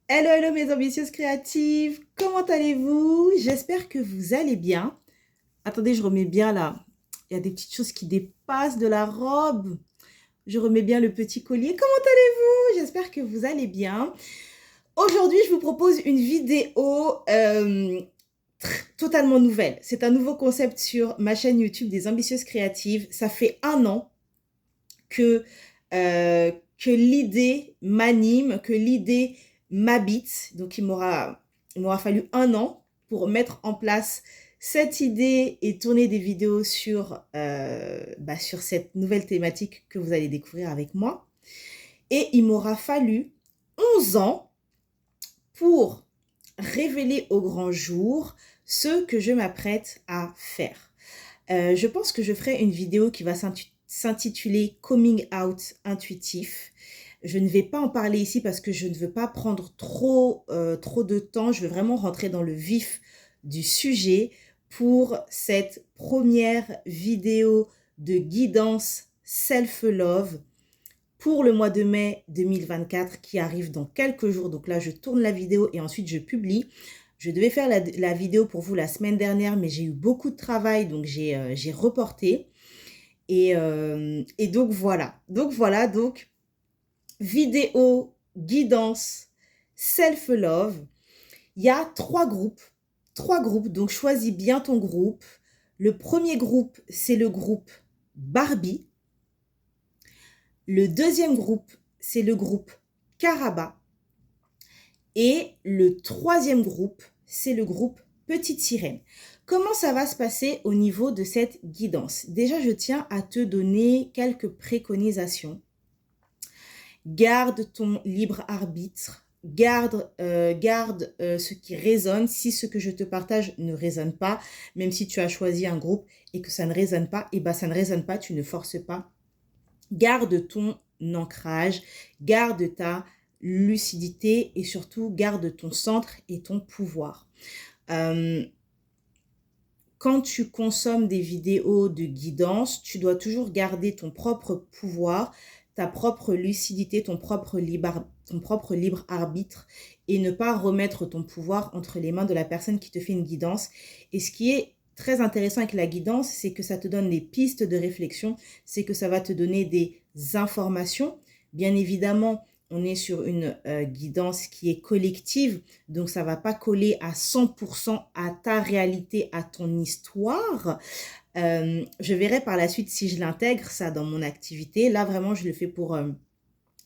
Hello, hello mes ambitieuses créatives, comment allez-vous? J'espère que vous allez bien. Attendez, je remets bien là. Il y a des petites choses qui dépassent de la robe. Je remets bien le petit collier. Comment allez-vous? J'espère que vous allez bien. Aujourd'hui, je vous propose une vidéo totalement nouvelle. C'est un nouveau concept sur ma chaîne YouTube des ambitieuses créatives. Ça fait un an que, que l'idée m'anime, que l'idée m'habite. Donc, il m'aura fallu un an pour mettre en place cette idée et tourner des vidéos sur cette nouvelle thématique que vous allez découvrir avec moi. Et il m'aura fallu 11 ans pour révéler au grand jour ce que je m'apprête à faire. Je pense que je ferai une vidéo qui va s'intituler Coming Out Intuitif. Je ne vais pas en parler ici parce que je ne veux pas prendre trop de temps. Je veux vraiment rentrer dans le vif du sujet pour cette première vidéo de guidance self-love pour le mois de mai 2024 qui arrive dans quelques jours. Donc là, je tourne la vidéo et ensuite je publie. Je devais faire la vidéo pour vous la semaine dernière, mais j'ai eu beaucoup de travail, donc j'ai reporté. Et donc voilà. Donc vidéo, guidance, self-love. Il y a trois groupes. Trois groupes, donc choisis bien ton groupe. Le premier groupe, c'est le groupe Barbie. Le deuxième groupe, c'est le groupe Caraba. Et le troisième groupe, c'est le groupe Petite Sirène. Comment ça va se passer au niveau de cette guidance? Déjà, je tiens à te donner quelques préconisations. Garde ton libre arbitre. Garde ce qui résonne. Si ce que je te partage ne résonne pas, même si tu as choisi un groupe et que ça ne résonne pas, et ben ça ne résonne pas, tu ne forces pas. Garde ton ancrage, garde ta lucidité et surtout garde ton centre et ton pouvoir. Quand tu consommes des vidéos de guidance, tu dois toujours garder ton propre pouvoir, ta propre lucidité, ton propre libre arbitre et ne pas remettre ton pouvoir entre les mains de la personne qui te fait une guidance. Et ce qui est très intéressant avec la guidance, c'est que ça te donne des pistes de réflexion, c'est que ça va te donner des informations. Bien évidemment, on est sur une guidance qui est collective, donc ça ne va pas coller à 100% à ta réalité, à ton histoire. Je verrai par la suite si je l'intègre, ça, dans mon activité. Là, vraiment, je le fais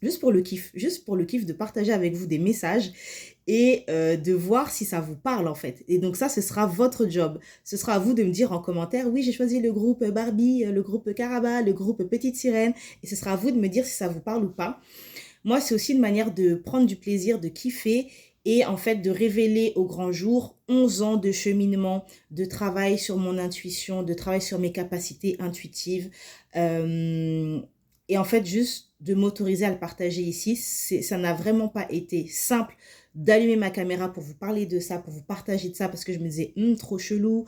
juste pour le kiff de partager avec vous des messages et de voir si ça vous parle en fait. Et donc ça, ce sera votre job. Ce sera à vous de me dire en commentaire, oui, j'ai choisi le groupe Barbie, le groupe Caraba, le groupe Petite Sirène. Et ce sera à vous de me dire si ça vous parle ou pas. Moi, c'est aussi une manière de prendre du plaisir, de kiffer et en fait de révéler au grand jour 11 ans de cheminement, de travail sur mon intuition, de travail sur mes capacités intuitives. Et en fait, juste de m'autoriser à le partager ici, ça n'a vraiment pas été simple d'allumer ma caméra pour vous parler de ça, pour vous partager de ça, parce que je me disais, trop chelou.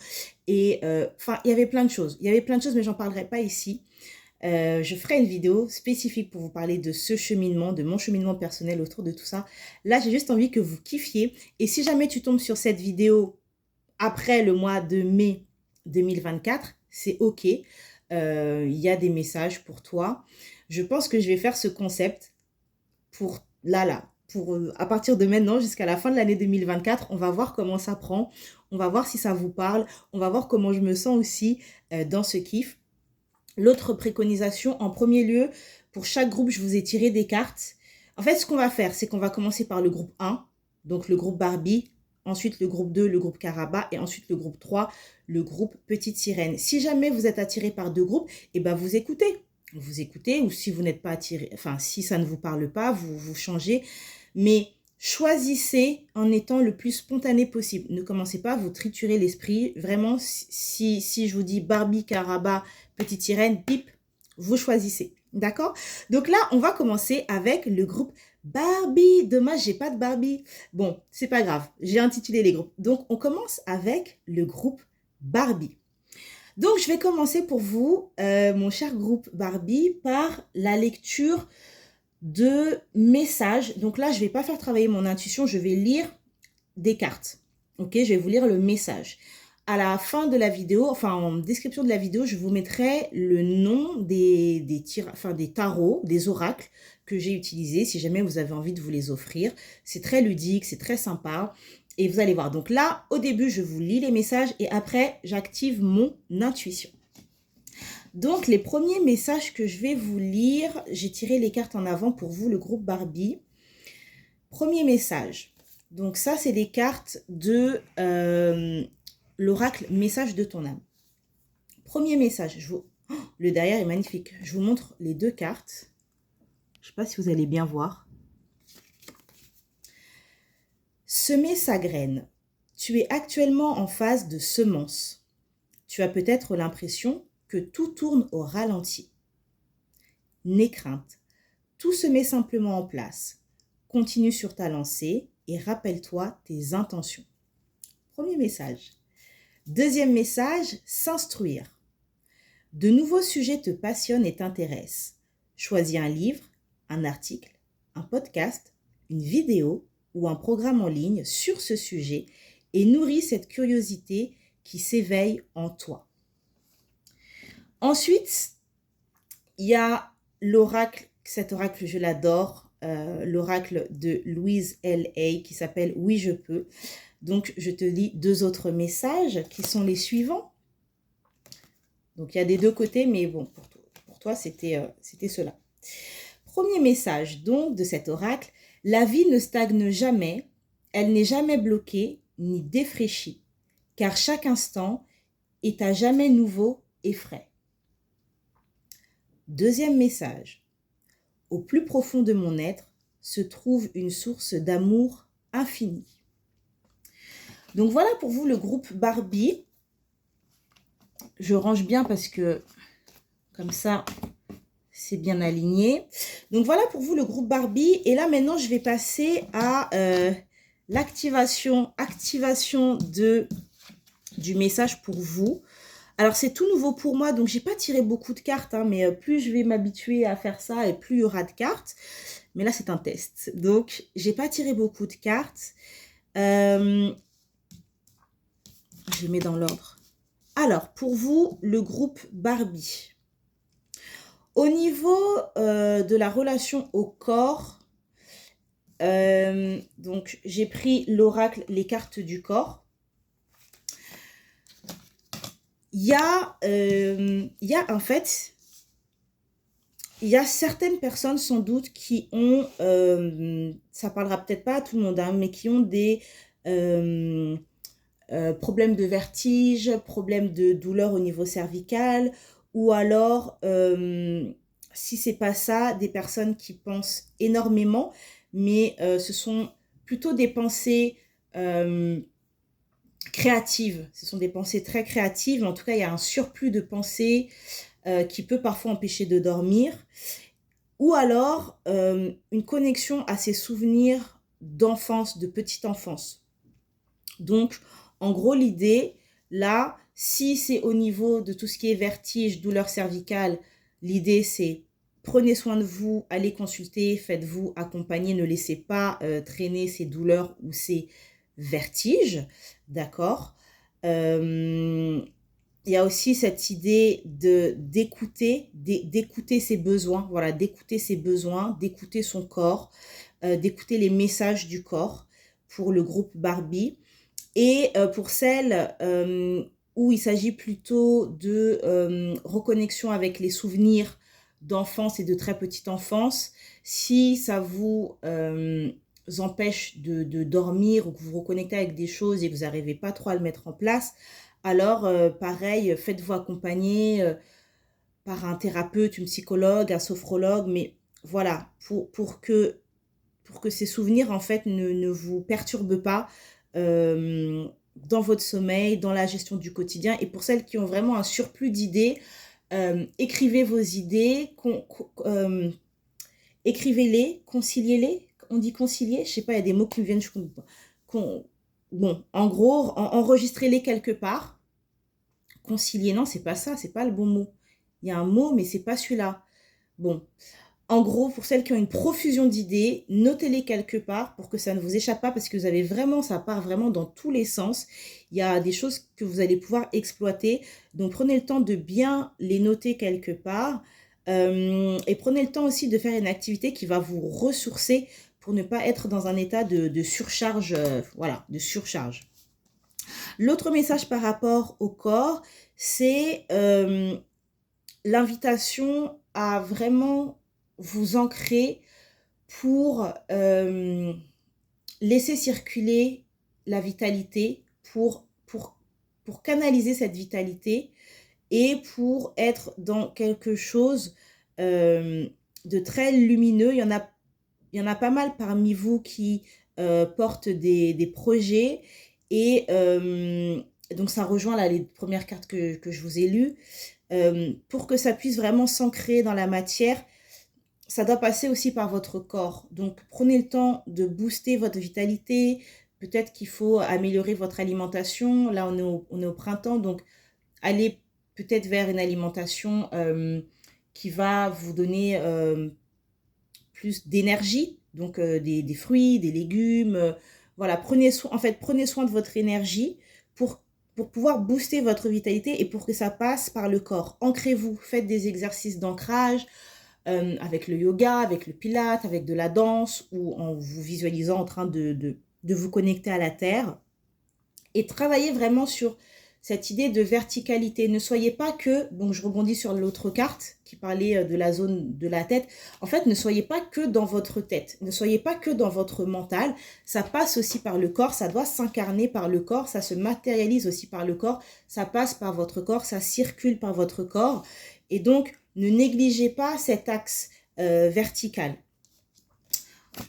Et enfin, il y avait plein de choses. Il y avait plein de choses, mais j'en parlerai pas ici. Je ferai une vidéo spécifique pour vous parler de ce cheminement, de mon cheminement personnel autour de tout ça. Là, j'ai juste envie que vous kiffiez. Et si jamais tu tombes sur cette vidéo après le mois de mai 2024, c'est OK. Il y a des messages pour toi. Je pense que je vais faire ce concept pour à partir de maintenant jusqu'à la fin de l'année 2024. On va voir comment ça prend. On va voir si ça vous parle. On va voir comment je me sens aussi dans ce kiff. L'autre préconisation, en premier lieu, pour chaque groupe, je vous ai tiré des cartes. En fait, ce qu'on va faire, c'est qu'on va commencer par le groupe 1, donc le groupe Barbie, ensuite le groupe 2, le groupe Caraba, et ensuite le groupe 3, le groupe Petite Sirène. Si jamais vous êtes attiré par deux groupes, eh ben vous écoutez. Vous écoutez, ou si vous n'êtes pas attiré, enfin, si ça ne vous parle pas, vous changez. Mais choisissez en étant le plus spontané possible. Ne commencez pas à vous triturer l'esprit. Vraiment, si je vous dis Barbie, Caraba, Petite Sirène, pip, vous choisissez. D'accord? Donc là, on va commencer avec le groupe Barbie. Dommage, j'ai pas de Barbie. Bon, c'est pas grave. J'ai intitulé les groupes. Donc, on commence avec le groupe Barbie. Donc, je vais commencer pour vous, mon cher groupe Barbie, par la lecture de messages. Donc là, je ne vais pas faire travailler mon intuition, je vais lire des cartes. Ok, je vais vous lire le message. À la fin de la vidéo, enfin en description de la vidéo, je vous mettrai le nom des tarots, des oracles que j'ai utilisés, si jamais vous avez envie de vous les offrir. C'est très ludique, c'est très sympa. Et vous allez voir. Donc là, au début, je vous lis les messages et après, j'active mon intuition. Donc, les premiers messages que je vais vous lire, j'ai tiré les cartes en avant pour vous, le groupe Barbie. Premier message. Donc ça, c'est des cartes de l'oracle message de ton âme. Premier message. Le derrière est magnifique. Je vous montre les deux cartes. Je ne sais pas si vous allez bien voir. Semer sa graine. Tu es actuellement en phase de semence. Tu as peut-être l'impression que tout tourne au ralenti. N'aie crainte. Tout se met simplement en place. Continue sur ta lancée et rappelle-toi tes intentions. Premier message. Deuxième message, s'instruire. De nouveaux sujets te passionnent et t'intéressent. Choisis un livre, un article, un podcast, une vidéo ou un programme en ligne sur ce sujet et nourris cette curiosité qui s'éveille en toi. Ensuite, il y a l'oracle, cet oracle je l'adore, l'oracle de Louise L.A. qui s'appelle « Oui, je peux ». Donc, je te lis deux autres messages qui sont les suivants. Donc, il y a des deux côtés, mais bon, pour toi, c'était cela. Premier message, donc, de cet oracle. La vie ne stagne jamais, elle n'est jamais bloquée ni défraîchie, car chaque instant est à jamais nouveau et frais. Deuxième message. Au plus profond de mon être se trouve une source d'amour infini. Donc voilà pour vous le groupe Barbie. Je range bien parce que comme ça, c'est bien aligné. Donc voilà pour vous le groupe Barbie. Et là maintenant, je vais passer à activation du message pour vous. Alors c'est tout nouveau pour moi, donc j'ai pas tiré beaucoup de cartes, hein, mais plus je vais m'habituer à faire ça et plus il y aura de cartes. Mais là c'est un test, donc j'ai pas tiré beaucoup de cartes. Je les mets dans l'ordre. Alors, pour vous, le groupe Barbie. Au niveau de la relation au corps, donc j'ai pris l'oracle, les cartes du corps. Il y a en fait, il y a certaines personnes sans doute qui ont, ça parlera peut-être pas à tout le monde, hein, mais qui ont des problèmes de vertige, problèmes de douleur au niveau cervical, ou alors, si c'est pas ça, des personnes qui pensent énormément, mais ce sont plutôt des pensées créatives. Ce sont des pensées très créatives. En tout cas, il y a un surplus de pensées qui peut parfois empêcher de dormir. Ou alors, une connexion à ses souvenirs d'enfance, de petite enfance. Donc, en gros, l'idée, là, si c'est au niveau de tout ce qui est vertige, douleur cervicale, l'idée, c'est prenez soin de vous, allez consulter, faites-vous accompagner, ne laissez pas traîner ces douleurs ou ces vertiges, d'accord. Il y a aussi cette idée d'écouter ses besoins, voilà, d'écouter ses besoins, d'écouter son corps, d'écouter les messages du corps pour le groupe Barbie. Et pour celles où il s'agit plutôt de reconnexion avec les souvenirs d'enfance et de très petite enfance, si ça vous empêche de dormir ou que vous vous reconnectez avec des choses et que vous n'arrivez pas trop à le mettre en place, alors pareil, faites-vous accompagner par un thérapeute, une psychologue, un sophrologue, mais voilà, pour que ces souvenirs en fait ne vous perturbent pas dans votre sommeil, dans la gestion du quotidien. Et pour celles qui ont vraiment un surplus d'idées, écrivez vos idées, écrivez-les, conciliez-les. On dit concilier, je sais pas, il y a des mots qui me viennent, je comprends pas. Bon, en gros, enregistrez-les quelque part. Concilier, non, c'est pas ça, c'est pas le bon mot. Il y a un mot, mais c'est pas celui-là. Bon, En gros, pour celles qui ont une profusion d'idées, notez-les quelque part pour que ça ne vous échappe pas parce que vous avez vraiment, ça part vraiment dans tous les sens. Il y a des choses que vous allez pouvoir exploiter. Donc, prenez le temps de bien les noter quelque part. Et prenez le temps aussi de faire une activité qui va vous ressourcer pour ne pas être dans un état de surcharge. Voilà, de surcharge. L'autre message par rapport au corps, c'est l'invitation à vraiment vous ancrer pour laisser circuler la vitalité, pour canaliser cette vitalité et pour être dans quelque chose de très lumineux. Il y en a pas mal parmi vous qui portent des projets et donc ça rejoint là, les premières cartes que je vous ai lues. Pour que ça puisse vraiment s'ancrer dans la matière, ça doit passer aussi par votre corps. Donc, prenez le temps de booster votre vitalité. Peut-être qu'il faut améliorer votre alimentation. Là, on est au printemps, donc allez peut-être vers une alimentation qui va vous donner plus d'énergie. Donc, des fruits, des légumes. Voilà, prenez soin de votre énergie pour pouvoir booster votre vitalité et pour que ça passe par le corps. Ancrez-vous, faites des exercices d'ancrage avec le yoga, avec le pilate, avec de la danse ou en vous visualisant en train de vous connecter à la terre. Et travaillez vraiment sur cette idée de verticalité. Ne soyez pas que, donc je rebondis sur l'autre carte qui parlait de la zone de la tête. En fait, ne soyez pas que dans votre tête. Ne soyez pas que dans votre mental. Ça passe aussi par le corps. Ça doit s'incarner par le corps. Ça se matérialise aussi par le corps. Ça passe par votre corps. Ça circule par votre corps. Et donc, ne négligez pas cet axe vertical.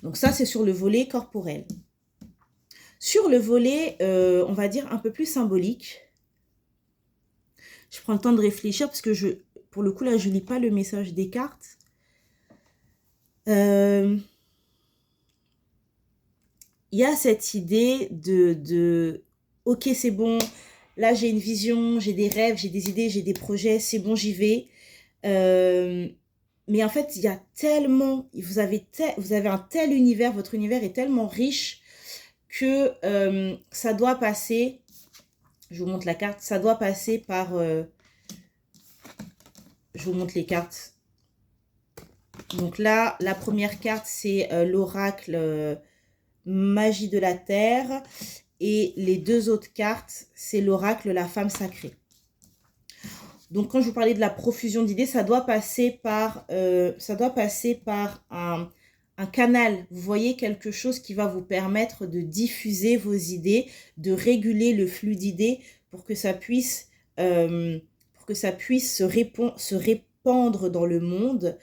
Donc ça, c'est sur le volet corporel. Sur le volet, on va dire un peu plus symbolique, je prends le temps de réfléchir parce que pour le coup, là, je ne lis pas le message des cartes. Il y a cette idée ok, c'est bon, là, j'ai une vision, j'ai des rêves, j'ai des idées, j'ai des projets, c'est bon, j'y vais. Mais en fait, il y a tellement, vous avez un tel univers, votre univers est tellement riche que ça doit passer, je vous montre la carte, ça doit passer par, je vous montre les cartes. Donc là, la première carte, c'est l'oracle magie de la terre. Et les deux autres cartes, c'est l'oracle la femme sacrée. Donc quand je vous parlais de la profusion d'idées, ça doit passer par un canal. Vous voyez, quelque chose qui va vous permettre de diffuser vos idées, de réguler le flux d'idées pour que ça puisse se répandre dans le monde.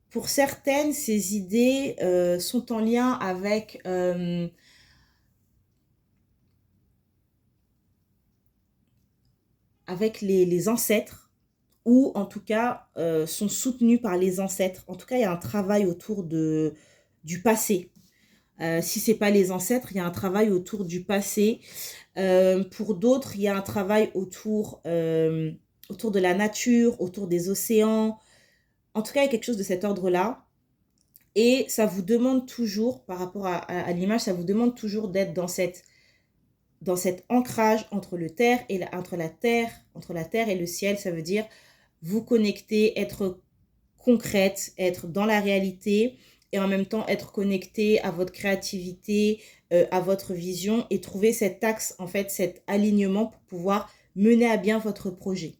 Pour certaines, ces idées sont en lien avec les ancêtres, ou en tout cas sont soutenues par les ancêtres. En tout cas, il y a un travail autour du passé. Si ce n'est pas les ancêtres, il y a un travail autour du passé. Pour d'autres, il y a un travail autour de la nature, autour des océans. En tout cas, il y a quelque chose de cet ordre-là. Et ça vous demande toujours, par rapport à l'image, ça vous demande toujours d'être dans cet ancrage entre la terre et le ciel. Ça veut dire vous connecter, être concrète, être dans la réalité et en même temps être connecté à votre créativité, à votre vision et trouver cet axe, en fait, cet alignement pour pouvoir mener à bien votre projet.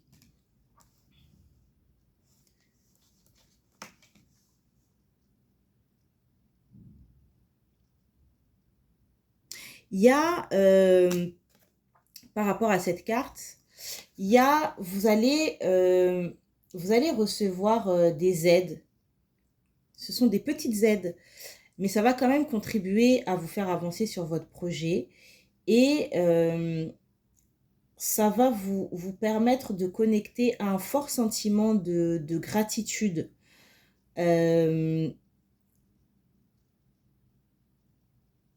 Il y a, par rapport à cette carte, vous allez recevoir des aides. Ce sont des petites aides, mais ça va quand même contribuer à vous faire avancer sur votre projet. Et ça va vous permettre de connecter à un fort sentiment de gratitude.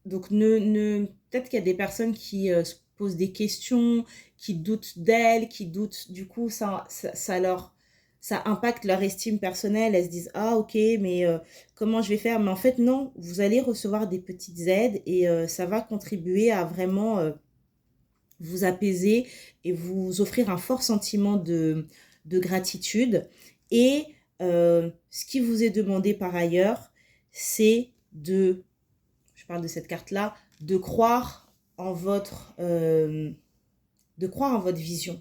Donc, peut-être qu'il y a des personnes qui se posent des questions, qui doutent d'elles, du coup, ça ça impacte leur estime personnelle. Elles se disent, ah ok, mais comment je vais faire? Mais en fait, non, vous allez recevoir des petites aides et ça va contribuer à vraiment vous apaiser et vous offrir un fort sentiment de gratitude. Et ce qui vous est demandé par ailleurs, c'est de, je parle de cette carte-là, de croire en votre vision.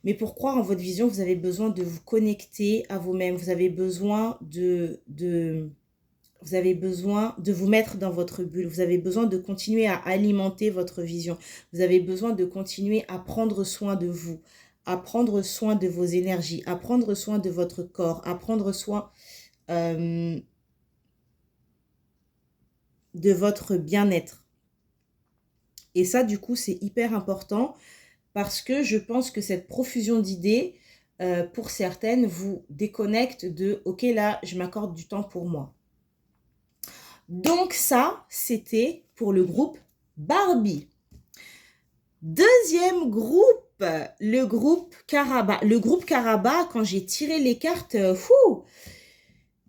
Mais pour croire en votre vision, vous avez besoin de vous connecter à vous-même. Vous avez besoin vous avez besoin de vous mettre dans votre bulle. Vous avez besoin de continuer à alimenter votre vision. Vous avez besoin de continuer à prendre soin de vous, à prendre soin de vos énergies, à prendre soin de votre corps, à prendre soin de votre bien-être. Et ça, du coup, c'est hyper important parce que je pense que cette profusion d'idées, pour certaines, vous déconnecte de « Ok, là, je m'accorde du temps pour moi ». Donc ça, c'était pour le groupe Barbie. Deuxième groupe, le groupe Caraba. Le groupe Caraba, quand j'ai tiré les cartes,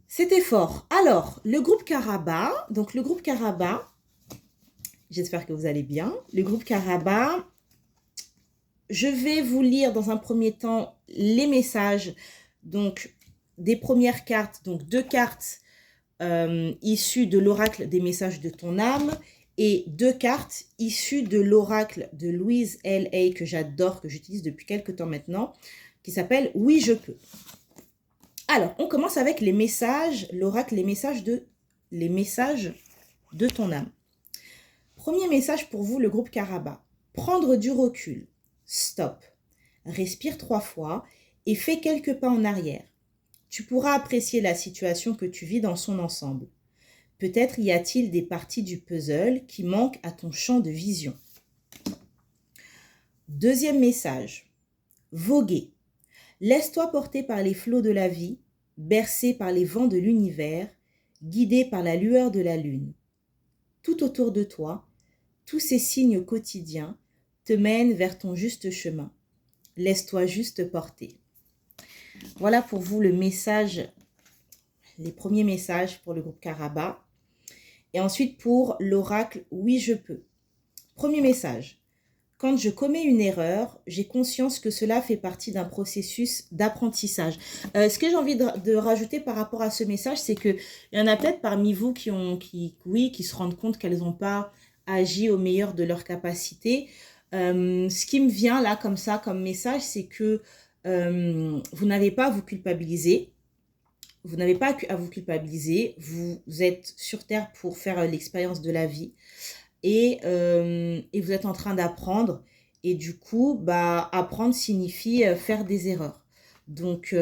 c'était fort. Alors, le groupe Caraba, j'espère que vous allez bien. Le groupe Caraba, je vais vous lire dans un premier temps les messages, donc des premières cartes, donc 2 cartes issues de l'oracle des messages de ton âme et 2 cartes issues de l'oracle de Louise L.A. que j'adore, que j'utilise depuis quelques temps maintenant, qui s'appelle « Oui, je peux ». Alors, on commence avec les messages, l'oracle, les messages de ton âme. Premier message pour vous, le groupe Caraba. Prendre du recul. Stop. Respire 3 fois et fais quelques pas en arrière. Tu pourras apprécier la situation que tu vis dans son ensemble. Peut-être y a-t-il des parties du puzzle qui manquent à ton champ de vision. Deuxième message. Voguer. Laisse-toi porter par les flots de la vie, bercé par les vents de l'univers, guidé par la lueur de la lune. Tout autour de toi, tous ces signes quotidiens te mènent vers ton juste chemin. Laisse-toi juste porter. Voilà pour vous le message, les premiers messages pour le groupe Caraba. Et ensuite pour l'oracle « Oui, je peux ». Premier message. Quand je commets une erreur, j'ai conscience que cela fait partie d'un processus d'apprentissage. Ce que j'ai envie de rajouter par rapport à ce message, c'est qu'il y en a peut-être parmi vous qui se rendent compte qu'elles n'ont pas agi au meilleur de leur capacité. Ce qui me vient là comme ça, comme message, c'est que vous n'avez pas à vous culpabiliser. Vous n'avez pas à vous culpabiliser. Vous êtes sur Terre pour faire l'expérience de la vie. Et vous êtes en train d'apprendre. Et du coup, apprendre signifie faire des erreurs. Donc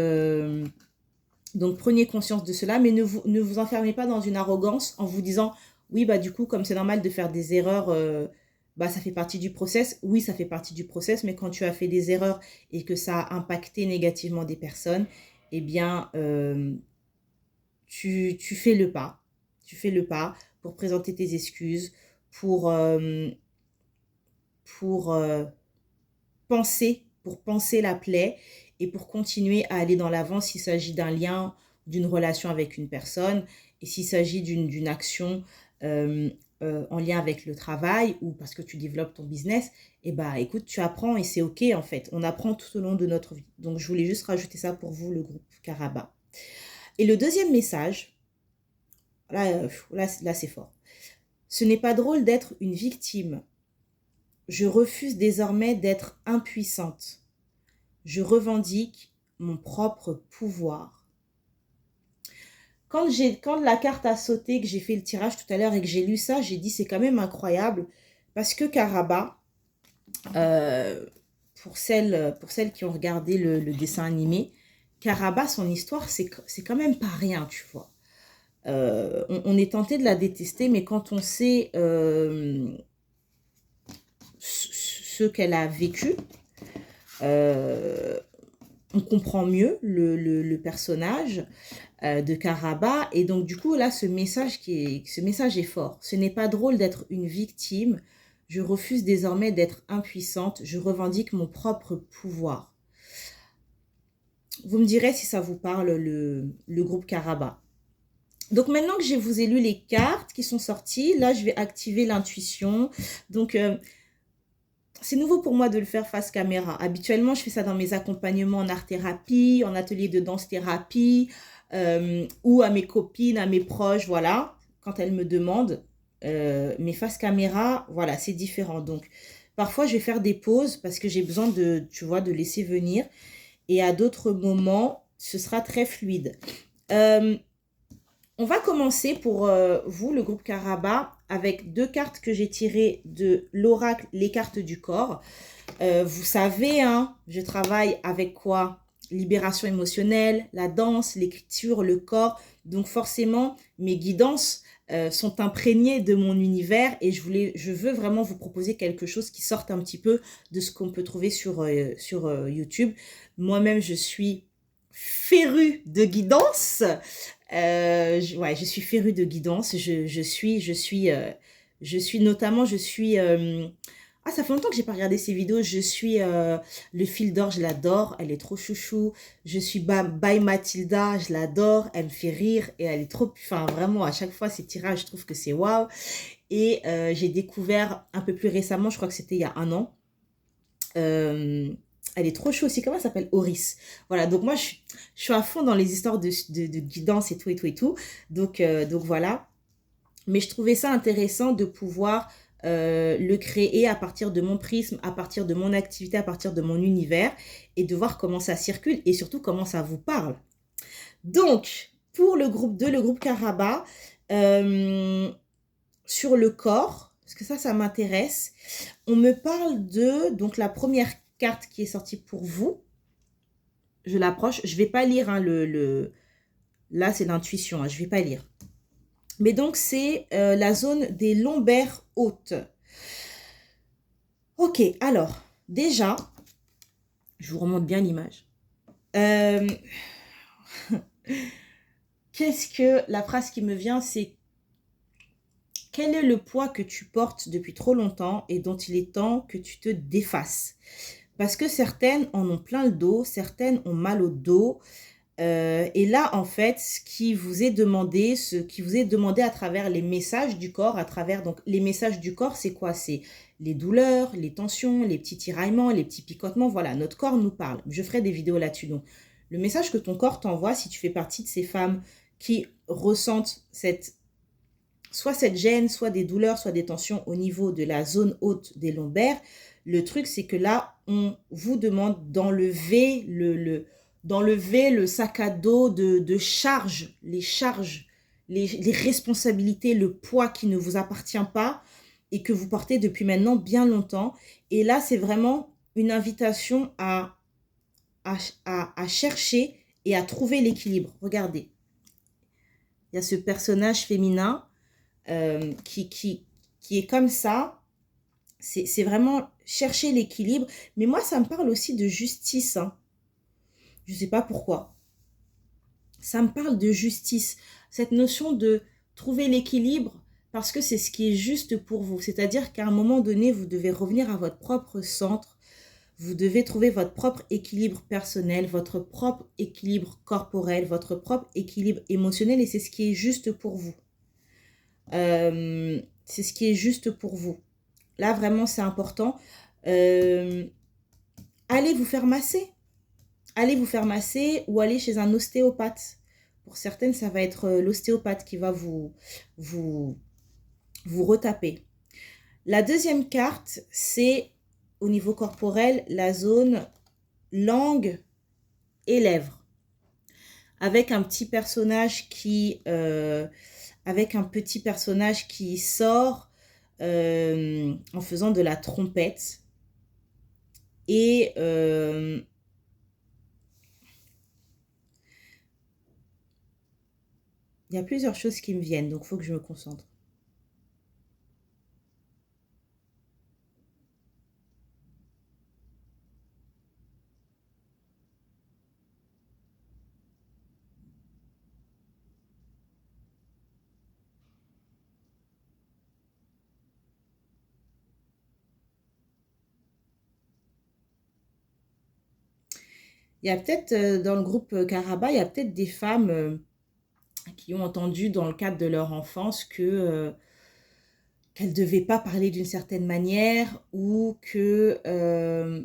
prenez conscience de cela, mais ne vous enfermez pas dans une arrogance en vous disant « Oui, du coup, comme c'est normal de faire des erreurs, ça fait partie du process. » Oui, ça fait partie du process, mais quand tu as fait des erreurs et que ça a impacté négativement des personnes, eh bien, tu fais le pas. Tu fais le pas pour présenter tes excuses, pour penser la plaie et pour continuer à aller dans l'avant s'il s'agit d'un lien, d'une relation avec une personne et s'il s'agit d'une action en lien avec le travail ou parce que tu développes ton business, écoute, tu apprends et c'est OK en fait. On apprend tout au long de notre vie. Donc, je voulais juste rajouter ça pour vous, le groupe Caraba. Et le deuxième message, là c'est fort. Ce n'est pas drôle d'être une victime. Je refuse désormais d'être impuissante. Je revendique mon propre pouvoir. Quand la carte a sauté, que j'ai fait le tirage tout à l'heure et que j'ai lu ça, j'ai dit c'est quand même incroyable parce que Caraba, pour celles qui ont regardé le dessin animé, Caraba, son histoire, c'est quand même pas rien, tu vois. On est tenté de la détester, mais quand on sait ce qu'elle a vécu, on comprend mieux le personnage de Caraba. Et donc, du coup, là, ce message est fort. Ce n'est pas drôle d'être une victime. Je refuse désormais d'être impuissante. Je revendique mon propre pouvoir. Vous me direz si ça vous parle, le groupe Karaba. Donc maintenant que je vous ai lu les cartes qui sont sorties, là je vais activer l'intuition. Donc c'est nouveau pour moi de le faire face caméra. Habituellement, je fais ça dans mes accompagnements en art-thérapie, en atelier de danse-thérapie, ou à mes copines, à mes proches, voilà, quand elles me demandent. Mais face caméra, voilà, c'est différent. Donc, parfois, je vais faire des pauses parce que j'ai besoin de, tu vois, de laisser venir. Et à d'autres moments, ce sera très fluide. Euh, on va commencer pour vous, le groupe Karaba, avec 2 cartes que j'ai tirées de l'oracle, les cartes du corps. Vous savez, hein, je travaille avec quoi? Libération émotionnelle, la danse, l'écriture, le corps. Donc forcément, mes guidances sont imprégnées de mon univers et je veux vraiment vous proposer quelque chose qui sorte un petit peu de ce qu'on peut trouver sur YouTube. Moi-même, je suis férue de guidance. Ouais, je suis férue de guidance. Je suis notamment, ah, ça fait longtemps que j'ai pas regardé ces vidéos. Je suis le fil d'or, je l'adore. Elle est trop chouchou. Je suis by Mathilda, je l'adore. Elle me fait rire et elle est trop... Enfin, vraiment, à chaque fois, ces tirages, je trouve que c'est waouh. Et j'ai découvert un peu plus récemment, je crois que c'était il y a un an. Elle est trop chou aussi. Comment elle s'appelle? Oris. Voilà, donc moi, je suis à fond dans les histoires de guidance et tout, et tout, et tout. Donc voilà. Mais je trouvais ça intéressant de pouvoir le créer à partir de mon prisme, à partir de mon activité, à partir de mon univers, et de voir comment ça circule et surtout comment ça vous parle. Donc, pour le groupe 2, le groupe Karaba, sur le corps, parce que ça m'intéresse, on me parle de, donc la première carte qui est sortie pour vous, je l'approche, je ne vais pas lire, hein, là c'est l'intuition, hein, je ne vais pas lire. Mais donc, c'est la zone des lombaires hautes. Ok, alors, déjà, je vous remonte bien l'image. Qu'est-ce que la phrase qui me vient, c'est quel est le poids que tu portes depuis trop longtemps et dont il est temps que tu te défasses? Parce que certaines en ont plein le dos, certaines ont mal au dos. Et là, en fait, ce qui vous est demandé à travers les messages du corps, à travers, donc, les messages du corps, c'est quoi? C'est les douleurs, les tensions, les petits tiraillements, les petits picotements. Voilà, notre corps nous parle. Je ferai des vidéos là-dessus. Donc, le message que ton corps t'envoie, si tu fais partie de ces femmes qui ressentent soit cette gêne, soit des douleurs, soit des tensions au niveau de la zone haute des lombaires, le truc, c'est que là, on vous demande d'enlever d'enlever le sac à dos de charges, les responsabilités, le poids qui ne vous appartient pas et que vous portez depuis maintenant bien longtemps. Et là, c'est vraiment une invitation à chercher et à trouver l'équilibre. Regardez, il y a ce personnage féminin qui est comme ça. C'est vraiment chercher l'équilibre. Mais moi, ça me parle aussi de justice, hein. Je ne sais pas pourquoi. Ça me parle de justice. Cette notion de trouver l'équilibre parce que c'est ce qui est juste pour vous. C'est-à-dire qu'à un moment donné, vous devez revenir à votre propre centre. Vous devez trouver votre propre équilibre personnel, votre propre équilibre corporel, votre propre équilibre émotionnel et c'est ce qui est juste pour vous. C'est ce qui est juste pour vous. Là, vraiment, c'est important. Allez vous faire masser. Allez vous faire masser ou allez chez un ostéopathe. Pour certaines, ça va être l'ostéopathe qui va vous retaper. La deuxième carte, c'est au niveau corporel, la zone langue et lèvres. Avec un petit personnage qui sort en faisant de la trompette. Et il y a plusieurs choses qui me viennent, donc il faut que je me concentre. Il y a peut-être dans le groupe Karaba, il y a peut-être des femmes qui ont entendu dans le cadre de leur enfance que qu'elles ne devaient pas parler d'une certaine manière ou que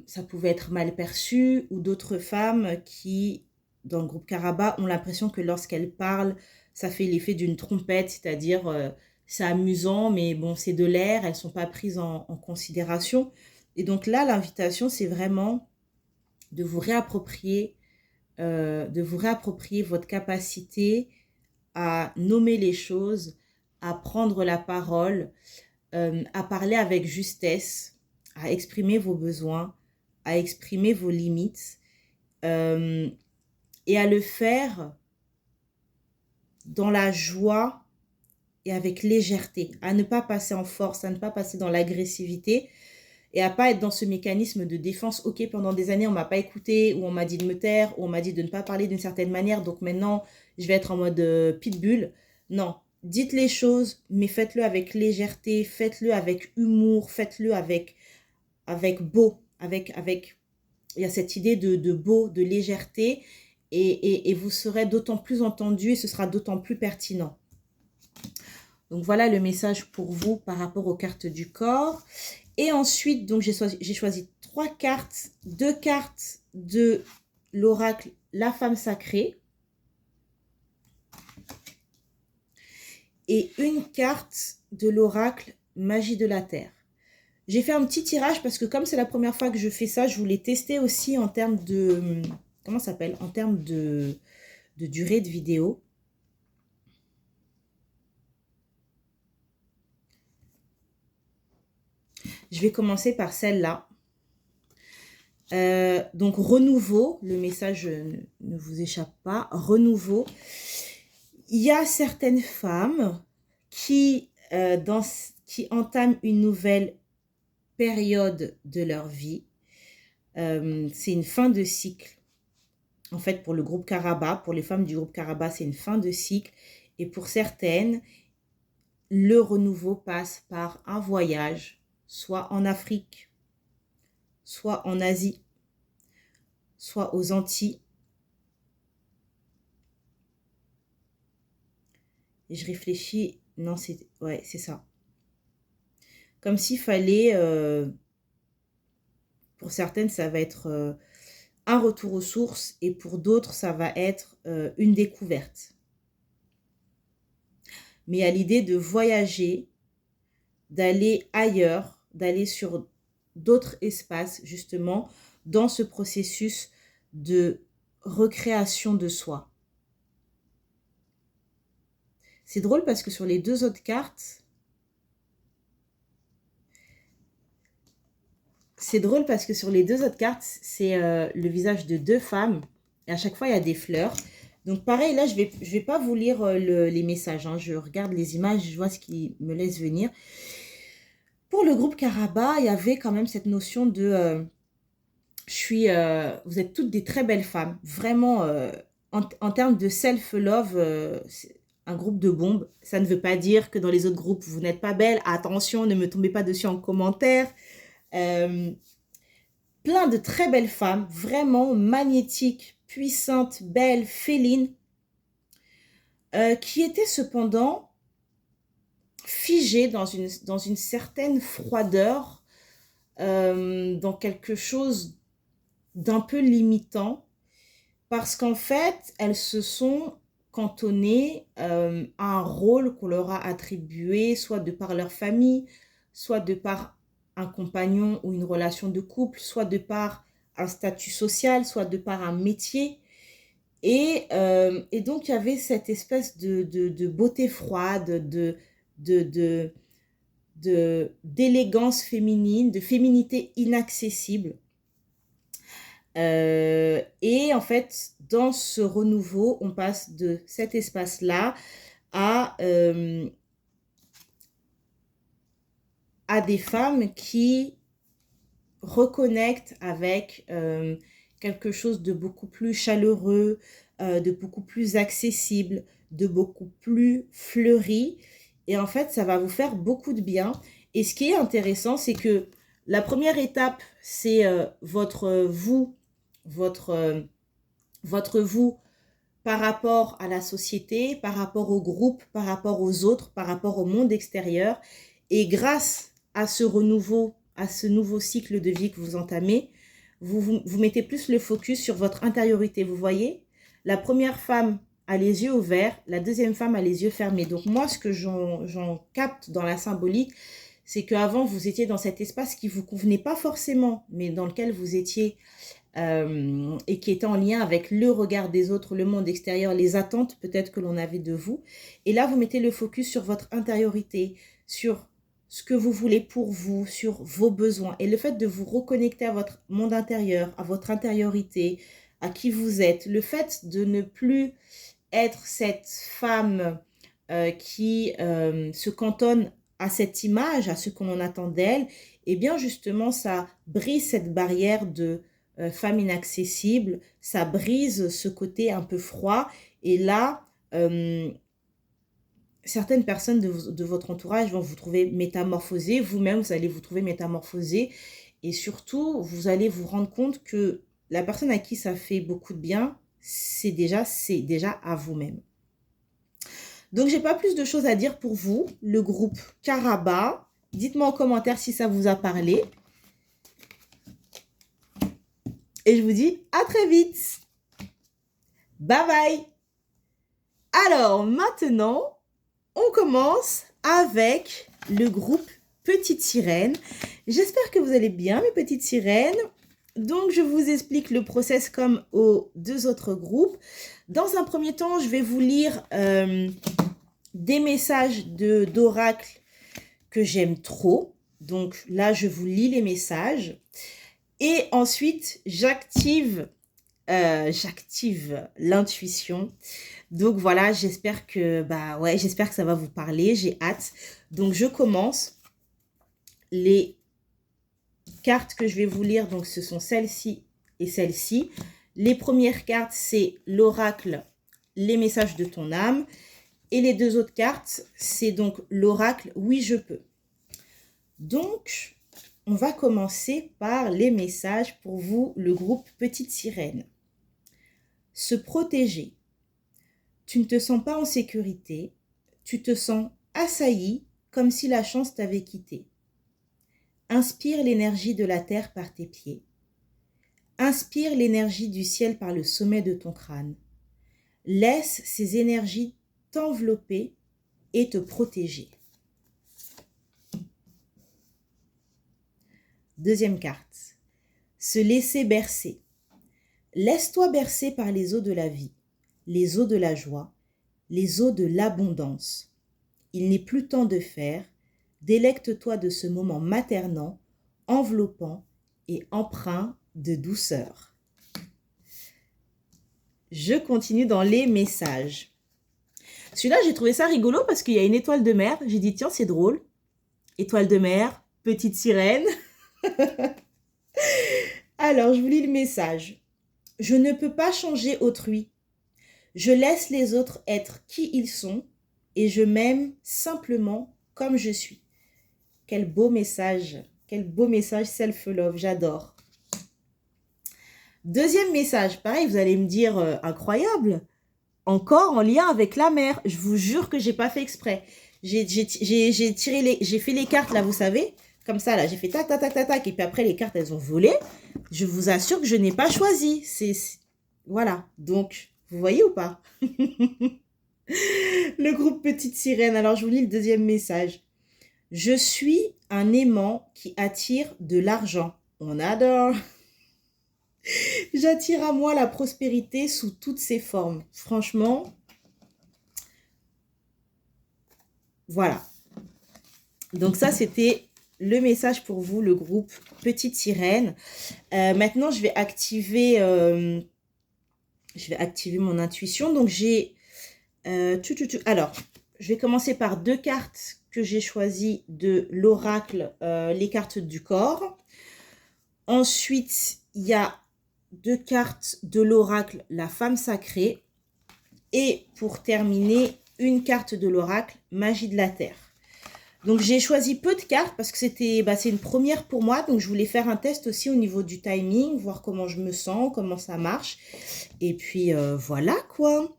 ça pouvait être mal perçu, ou d'autres femmes qui, dans le groupe Karaba, ont l'impression que lorsqu'elles parlent, ça fait l'effet d'une trompette, c'est-à-dire c'est amusant, mais bon, c'est de l'air, elles ne sont pas prises en considération. Et donc là, l'invitation, c'est vraiment de de vous réapproprier votre capacité à nommer les choses, à prendre la parole, à parler avec justesse, à exprimer vos besoins, à exprimer vos limites, euh, et à le faire dans la joie et avec légèreté, à ne pas passer en force, à ne pas passer dans l'agressivité, et à pas être dans ce mécanisme de défense. Ok, pendant des années on m'a pas écouté, ou on m'a dit de me taire, ou on m'a dit de ne pas parler d'une certaine manière, donc maintenant je vais être en mode pitbull. Non, dites les choses, mais faites-le avec légèreté, faites-le avec humour, faites-le avec beau, il y a cette idée de beau, de légèreté, et vous serez d'autant plus entendu, et ce sera d'autant plus pertinent. Donc voilà le message pour vous par rapport aux cartes du corps. Et ensuite, donc j'ai choisi 3 cartes, 2 cartes de l'oracle La Femme Sacrée et une carte de l'oracle Magie de la Terre. J'ai fait un petit tirage parce que comme c'est la première fois que je fais ça, je voulais tester aussi en termes de... Comment ça s'appelle? En termes de durée de vidéo. Je vais commencer par celle-là. Donc, renouveau, le message ne vous échappe pas. Renouveau. Il y a certaines femmes qui entament une nouvelle période de leur vie. C'est une fin de cycle. En fait, pour le groupe Karaba, pour les femmes du groupe Karaba, c'est une fin de cycle. Et pour certaines, le renouveau passe par un voyage, soit en Afrique, soit en Asie, soit aux Antilles. Et je réfléchis, non, ouais, c'est ça. Comme s'il fallait, pour certaines, ça va être un retour aux sources, et pour d'autres, ça va être une découverte. Mais à l'idée de voyager, d'aller ailleurs, d'aller sur d'autres espaces, justement, dans ce processus de recréation de soi. C'est drôle parce que sur les 2 autres cartes, c'est le visage de 2 femmes, et à chaque fois il y a des fleurs. Donc pareil, là je vais pas vous lire les messages, hein. Je regarde les images, je vois ce qui me laisse venir. Pour le groupe Karaba, il y avait quand même cette notion de vous êtes toutes des très belles femmes, vraiment, en termes de self-love, c'est un groupe de bombes. Ça ne veut pas dire que dans les autres groupes vous n'êtes pas belles. Attention, ne me tombez pas dessus en commentaire. Plein de très belles femmes, vraiment magnétiques, puissantes, belles, félines, qui étaient cependant figées dans une certaine froideur, dans quelque chose d'un peu limitant, parce qu'en fait, elles se sont cantonnées à un rôle qu'on leur a attribué, soit de par leur famille, soit de par un compagnon ou une relation de couple, soit de par un statut social, soit de par un métier. Et donc, il y avait cette espèce de beauté froide, d'élégance féminine, de féminité inaccessible. Et en fait, dans ce renouveau, on passe de cet espace-là à des femmes qui reconnectent avec quelque chose de beaucoup plus chaleureux, de beaucoup plus accessible, de beaucoup plus fleuri. Et en fait, ça va vous faire beaucoup de bien. Et ce qui est intéressant, c'est que la première étape, c'est votre votre vous par rapport à la société, par rapport au groupe, par rapport aux autres, par rapport au monde extérieur. Et grâce à ce renouveau, à ce nouveau cycle de vie que vous entamez, vous mettez plus le focus sur votre intériorité. Vous voyez, la première femme a les yeux ouverts, la deuxième femme a les yeux fermés. Donc moi, ce que j'en capte dans la symbolique, c'est qu'avant, vous étiez dans cet espace qui ne vous convenait pas forcément, mais dans lequel vous étiez et qui était en lien avec le regard des autres, le monde extérieur, les attentes peut-être que l'on avait de vous. Et là, vous mettez le focus sur votre intériorité, sur ce que vous voulez pour vous, sur vos besoins. Et le fait de vous reconnecter à votre monde intérieur, à votre intériorité, à qui vous êtes, le fait de ne plus être cette femme qui se cantonne à cette image, à ce qu'on en attend d'elle, et bien justement, ça brise cette barrière de femme inaccessible, ça brise ce côté un peu froid. Et là, certaines personnes de votre entourage vont vous trouver métamorphosée, vous-même, vous allez vous trouver métamorphosée. Et surtout, vous allez vous rendre compte que la personne à qui ça fait beaucoup de bien, c'est déjà à vous-même. Donc, j'ai pas plus de choses à dire pour vous, le groupe Karaba. Dites-moi en commentaire si ça vous a parlé. Et je vous dis à très vite. Bye bye. Alors, maintenant, on commence avec le groupe Petite Sirène. J'espère que vous allez bien, mes petites sirènes. Donc, je vous explique le process comme aux deux autres groupes. Dans un premier temps, je vais vous lire des messages d'oracle que j'aime trop. Donc là, je vous lis les messages. Et ensuite, j'active l'intuition. Donc voilà, j'espère que ça va vous parler. J'ai hâte. Donc je commence. Les cartes que je vais vous lire, donc ce sont celle-ci et celle-ci. Les premières cartes, c'est l'oracle, les messages de ton âme. Et les deux autres cartes, c'est donc l'oracle, oui je peux. Donc, on va commencer par les messages pour vous, le groupe Petite Sirène. Se protéger. Tu ne te sens pas en sécurité, tu te sens assailli comme si la chance t'avait quitté. Inspire l'énergie de la terre par tes pieds. Inspire l'énergie du ciel par le sommet de ton crâne. Laisse ces énergies t'envelopper et te protéger. Deuxième carte. Se laisser bercer. Laisse-toi bercer par les eaux de la vie, les eaux de la joie, les eaux de l'abondance. Il n'est plus temps de faire. Délecte-toi de ce moment maternant, enveloppant et empreint de douceur. Je continue dans les messages. Celui-là, j'ai trouvé ça rigolo parce qu'il y a une étoile de mer. J'ai dit, tiens, c'est drôle. Étoile de mer, petite sirène. Alors, je vous lis le message. Je ne peux pas changer autrui. Je laisse les autres être qui ils sont et je m'aime simplement comme je suis. Quel beau message self-love, j'adore. Deuxième message, pareil, vous allez me dire, incroyable, encore en lien avec la mer. Je vous jure que j'ai pas fait exprès. J'ai fait les cartes là, vous savez, comme ça là, j'ai fait tac, tac, tac, tac, tac, et puis après les cartes elles ont volé. Je vous assure que je n'ai pas choisi. Voilà, donc, vous voyez ou pas? Le groupe Petite Sirène, alors je vous lis le deuxième message. Je suis un aimant qui attire de l'argent. On adore. J'attire à moi la prospérité sous toutes ses formes. Franchement, voilà. Donc ça, c'était le message pour vous, le groupe Petite Sirène. Maintenant, je vais activer mon intuition. Donc, j'ai... Alors, je vais commencer par deux cartes que j'ai choisies de l'oracle, les cartes du corps. Ensuite, il y a deux cartes de l'oracle, la femme sacrée. Et pour terminer, une carte de l'oracle, magie de la terre. Donc j'ai choisi peu de cartes parce que c'est une première pour moi. Donc je voulais faire un test aussi au niveau du timing, voir comment je me sens, comment ça marche. Et puis voilà quoi.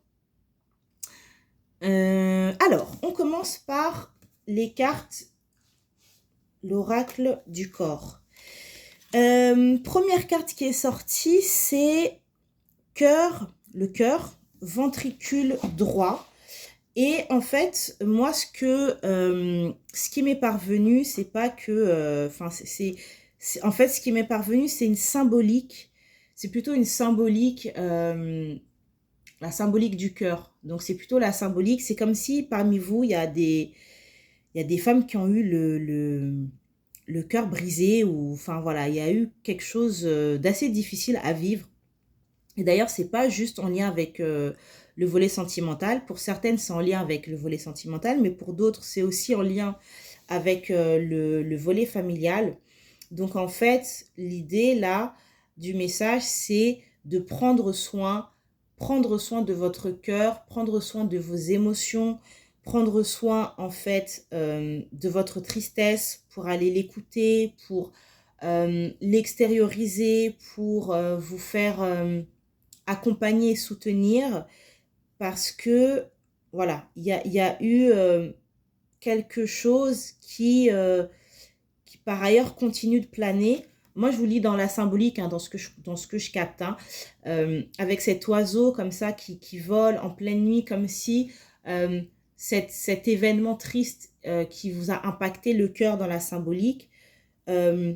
Alors, on commence par les cartes, l'oracle du corps. Première carte qui est sortie, c'est cœur, le cœur, ventricule droit. Et en fait, moi, ce qui m'est parvenu, c'est pas que, en fait, ce qui m'est parvenu, c'est une symbolique. C'est plutôt une symbolique, la symbolique du cœur. Donc, c'est plutôt la symbolique. C'est comme si parmi vous, il y a des femmes qui ont eu le cœur brisé ou, enfin voilà, il y a eu quelque chose d'assez difficile à vivre. Et d'ailleurs, c'est pas juste en lien avec le volet sentimental. Pour certaines, c'est en lien avec le volet sentimental, mais pour d'autres, c'est aussi en lien avec le volet familial. Donc en fait, l'idée là du message, c'est de prendre soin de votre cœur, prendre soin de vos émotions, prendre soin en fait de votre tristesse pour aller l'écouter, pour l'extérioriser, pour vous faire accompagner et soutenir parce que voilà, il y a eu quelque chose qui par ailleurs continue de planer. Moi, je vous lis dans la symbolique, hein, dans ce que je capte, hein, avec cet oiseau comme ça qui vole en pleine nuit, comme si cet événement triste qui vous a impacté le cœur dans la symbolique, euh,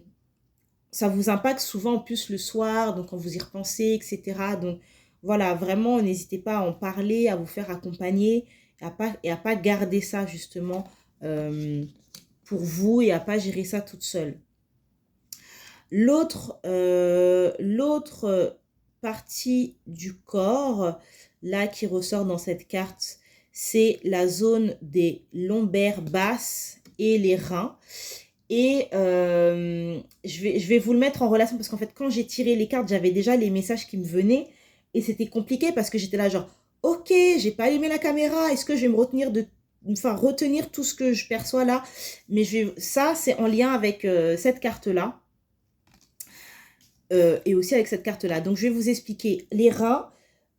ça vous impacte souvent en plus le soir, donc quand vous y repensez, etc. Donc voilà, vraiment, n'hésitez pas à en parler, à vous faire accompagner et à pas garder ça justement euh, pour vous et à pas gérer ça toute seule. L'autre partie du corps, là, qui ressort dans cette carte, c'est la zone des lombaires basses et les reins. Et je vais vous le mettre en relation parce qu'en fait, quand j'ai tiré les cartes, j'avais déjà les messages qui me venaient et c'était compliqué parce que j'étais là genre, ok, j'ai pas allumé la caméra, est-ce que je vais retenir tout ce que je perçois là? Mais ça, c'est en lien avec cette carte-là et aussi avec cette carte-là. Donc, je vais vous expliquer. Les reins,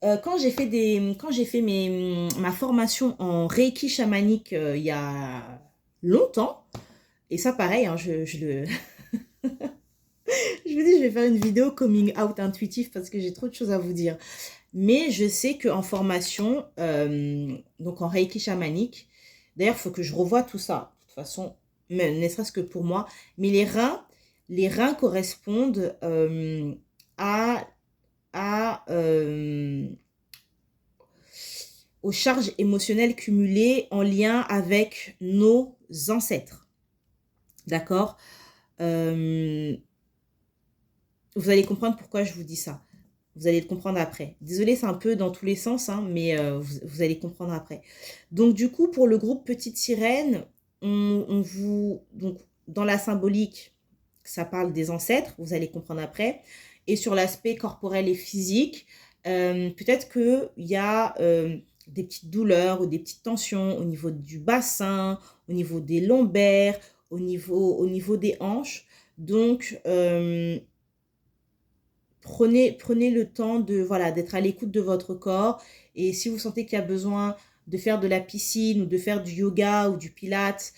quand j'ai fait ma formation en Reiki chamanique il y a longtemps, et ça, pareil, hein, je me dis, je vais faire une vidéo coming out intuitif parce que j'ai trop de choses à vous dire. Mais je sais qu'en formation, donc en Reiki chamanique, d'ailleurs, il faut que je revoie tout ça. De toute façon, ne serait-ce que pour moi. Mais les reins correspondent à, à, aux charges émotionnelles cumulées en lien avec nos ancêtres. D'accord? Euh, Vous allez comprendre pourquoi je vous dis ça. Vous allez le comprendre après. Désolée, c'est un peu dans tous les sens, hein, mais vous allez comprendre après. Donc, du coup, pour le groupe Petite Sirène, donc, dans la symbolique, ça parle des ancêtres, vous allez comprendre après. Et sur l'aspect corporel et physique, peut-être qu'il y a des petites douleurs ou des petites tensions au niveau du bassin, au niveau des lombaires, au niveau des hanches. Donc, prenez le temps de voilà d'être à l'écoute de votre corps et si vous sentez qu'il y a besoin de faire de la piscine ou de faire du yoga ou du pilates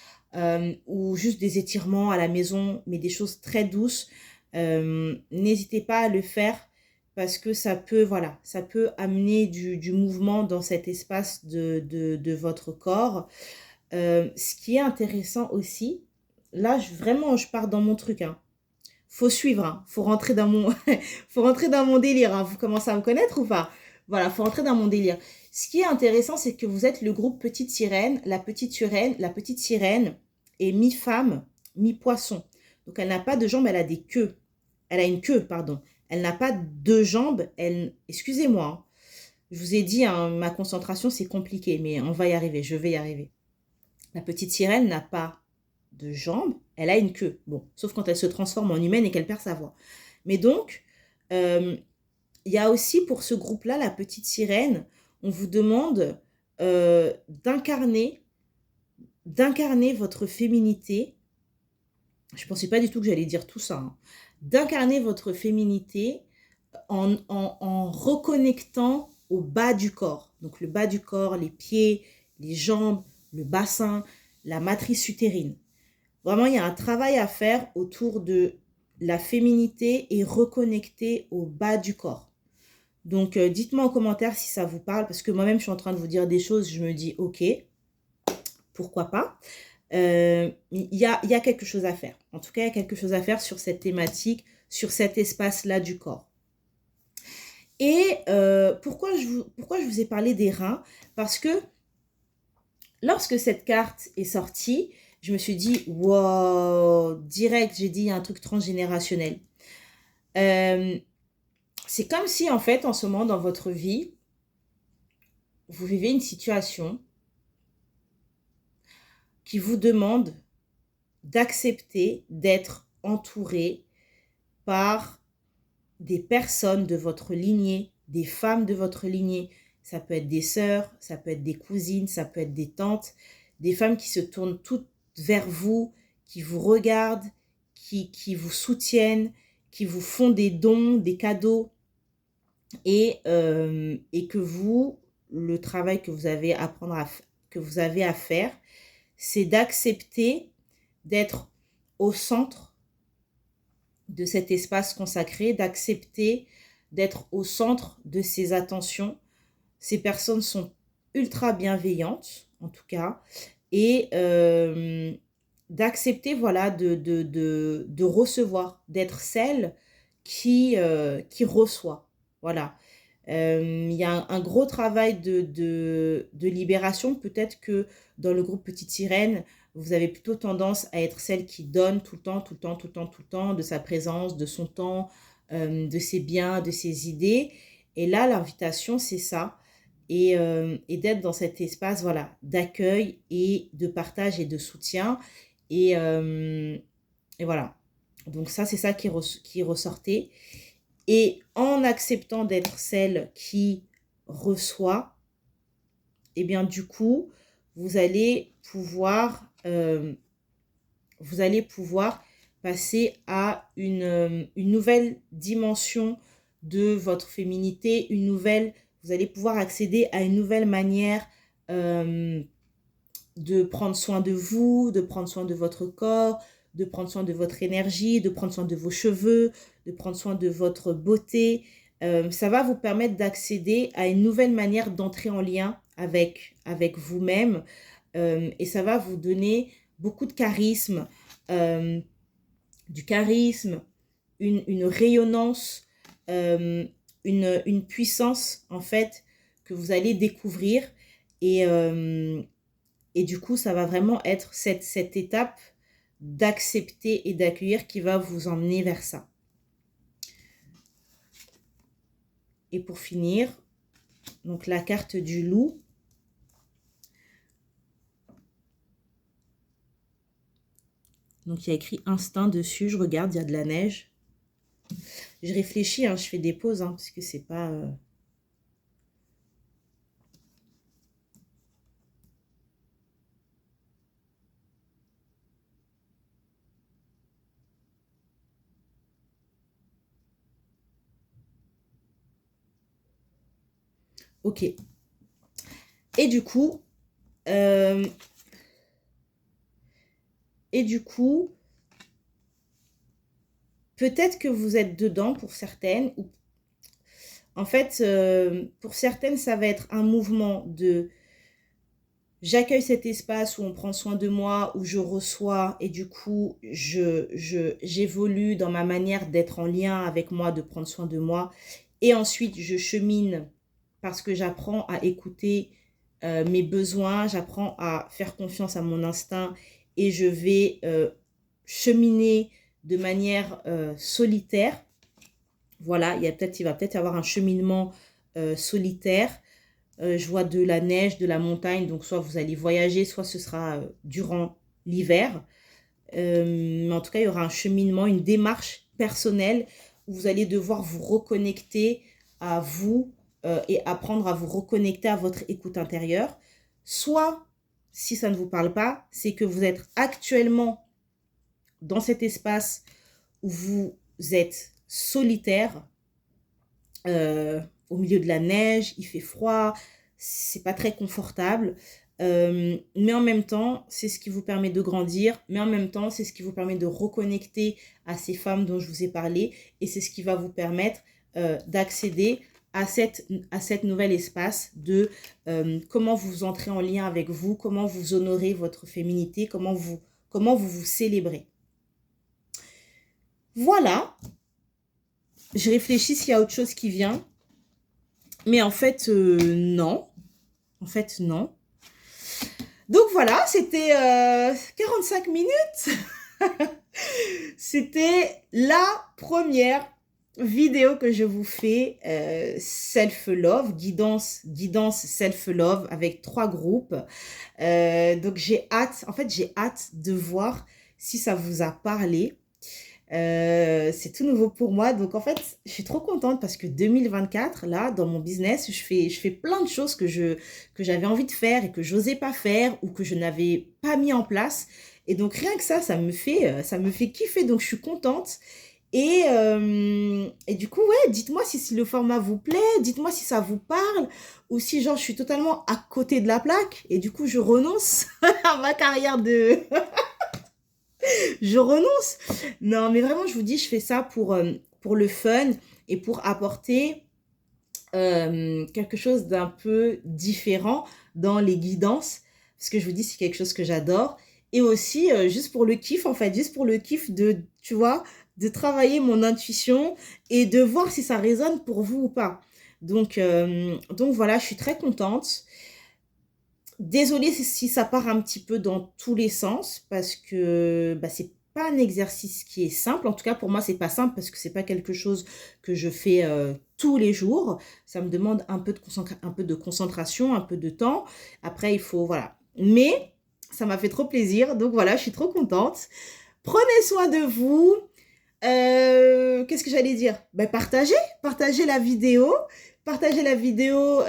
ou juste des étirements à la maison mais des choses très douces, n'hésitez pas à le faire parce que ça peut amener du mouvement dans cet espace de votre corps. Ce qui est intéressant aussi, là vraiment je pars dans mon truc, hein. Faut suivre, hein. Faut rentrer dans mon, faut rentrer dans mon délire, hein. Vous commencez à me connaître ou pas? Voilà, faut rentrer dans mon délire. Ce qui est intéressant, c'est que vous êtes le groupe Petite Sirène. La petite sirène est mi-femme, mi-poisson. Donc elle n'a pas de jambes, elle a des queues. Elle a une queue, pardon. Elle n'a pas deux jambes. Excusez-moi, hein. Je vous ai dit, hein, ma concentration, c'est compliqué, mais on va y arriver. Je vais y arriver. La petite sirène n'a pas de jambes, elle a une queue. Bon, sauf quand elle se transforme en humaine et qu'elle perd sa voix. Mais donc, il y a aussi pour ce groupe-là, la petite sirène, on vous demande d'incarner d'incarner votre féminité. Je ne pensais pas du tout que j'allais dire tout ça, hein. D'incarner votre féminité en reconnectant au bas du corps. Donc le bas du corps, les pieds, les jambes, le bassin, la matrice utérine. Vraiment, il y a un travail à faire autour de la féminité et reconnecter au bas du corps. Donc, dites-moi en commentaire si ça vous parle, parce que moi-même, je suis en train de vous dire des choses, je me dis, ok, pourquoi pas. Il y a quelque chose à faire. En tout cas, il y a quelque chose à faire sur cette thématique, sur cet espace-là du corps. Et pourquoi je vous ai parlé des reins? Parce que lorsque cette carte est sortie, je me suis dit, wow, direct, j'ai dit, il y a un truc transgénérationnel. C'est comme si, en fait, en ce moment, dans votre vie, vous vivez une situation qui vous demande d'accepter d'être entouré par des personnes de votre lignée, des femmes de votre lignée. Ça peut être des sœurs, ça peut être des cousines, ça peut être des tantes, des femmes qui se tournent toutes vers vous, qui vous regardent, qui vous soutiennent, qui vous font des dons, des cadeaux, et que vous, le travail que vous avez que vous avez à faire, c'est d'accepter d'être au centre de cet espace consacré, d'accepter d'être au centre de ces attentions. Ces personnes sont ultra bienveillantes, en tout cas, et d'accepter, voilà, de recevoir, d'être celle qui reçoit. Voilà. Il y a un gros travail de libération. Peut-être que dans le groupe Petite Sirène, vous avez plutôt tendance à être celle qui donne tout le temps, tout le temps, tout le temps, tout le temps, de sa présence, de son temps, de ses biens, de ses idées. Et là, l'invitation, c'est ça. Et d'être dans cet espace, voilà, d'accueil et de partage et de soutien. Et voilà. Donc ça, c'est ça qui ressortait. Et en acceptant d'être celle qui reçoit, eh bien du coup, vous allez pouvoir passer à une nouvelle dimension de votre féminité, vous allez pouvoir accéder à une nouvelle manière de prendre soin de vous, de prendre soin de votre corps, de prendre soin de votre énergie, de prendre soin de vos cheveux, de prendre soin de votre beauté. Ça va vous permettre d'accéder à une nouvelle manière d'entrer en lien avec vous-même. Et ça va vous donner beaucoup de charisme, du charisme, une rayonnance, une puissance, en fait, que vous allez découvrir. Et du coup, ça va vraiment être cette étape d'accepter et d'accueillir qui va vous emmener vers ça. Et pour finir, donc la carte du loup. Donc il y a écrit instinct dessus, je regarde, il y a de la neige. Je réfléchis, hein, je fais des pauses, hein, parce que c'est pas... Ok. Et du coup, peut-être que vous êtes dedans pour certaines. En fait, pour certaines, ça va être un mouvement de j'accueille cet espace où on prend soin de moi, où je reçois, et du coup, j'évolue dans ma manière d'être en lien avec moi, de prendre soin de moi. Et ensuite, je chemine parce que j'apprends à écouter mes besoins, j'apprends à faire confiance à mon instinct et je vais cheminer de manière solitaire. Voilà, il va peut-être y avoir un cheminement solitaire. Je vois de la neige, de la montagne, donc soit vous allez voyager, soit ce sera durant l'hiver. Mais en tout cas, il y aura un cheminement, une démarche personnelle où vous allez devoir vous reconnecter à vous et apprendre à vous reconnecter à votre écoute intérieure. Soit si ça ne vous parle pas, c'est que vous êtes actuellement dans cet espace où vous êtes solitaire, au milieu de la neige, il fait froid, c'est pas très confortable. Mais en même temps, c'est ce qui vous permet de grandir, mais en même temps, c'est ce qui vous permet de reconnecter à ces femmes dont je vous ai parlé, et c'est ce qui va vous permettre d'accéder à cette nouvel espace de comment vous entrez en lien avec vous, comment vous honorez votre féminité, comment vous célébrez. Voilà, je réfléchis s'il y a autre chose qui vient, mais en fait, non. En fait, non. Donc voilà, c'était 45 minutes. C'était la première vidéo que je vous fais, self-love, guidance self-love avec 3 groupes. Donc j'ai hâte de voir si ça vous a parlé. C'est tout nouveau pour moi, donc en fait je suis trop contente parce que 2024 là dans mon business je fais plein de choses que j'avais envie de faire et que j'osais pas faire ou que je n'avais pas mis en place, et donc rien que ça me fait kiffer, donc je suis contente. Et du coup, ouais, dites-moi si le format vous plaît, dites-moi si ça vous parle, ou si genre je suis totalement à côté de la plaque et du coup je renonce à ma carrière de je renonce. Non, mais vraiment, je vous dis, je fais ça pour le fun et pour apporter quelque chose d'un peu différent dans les guidances. Parce que je vous dis, c'est quelque chose que j'adore. Et aussi, juste pour le kiff, en fait, juste pour le kiff de, tu vois, de travailler mon intuition et de voir si ça résonne pour vous ou pas. Donc voilà, je suis très contente. Désolée si ça part un petit peu dans tous les sens parce que bah, c'est pas un exercice qui est simple. En tout cas, pour moi, c'est pas simple parce que c'est pas quelque chose que je fais tous les jours. Ça me demande un peu de concentration, un peu de temps. Après, il faut, voilà. Mais ça m'a fait trop plaisir. Donc voilà, je suis trop contente. Prenez soin de vous. Qu'est-ce que j'allais dire? Ben, partagez la vidéo. Partagez la vidéo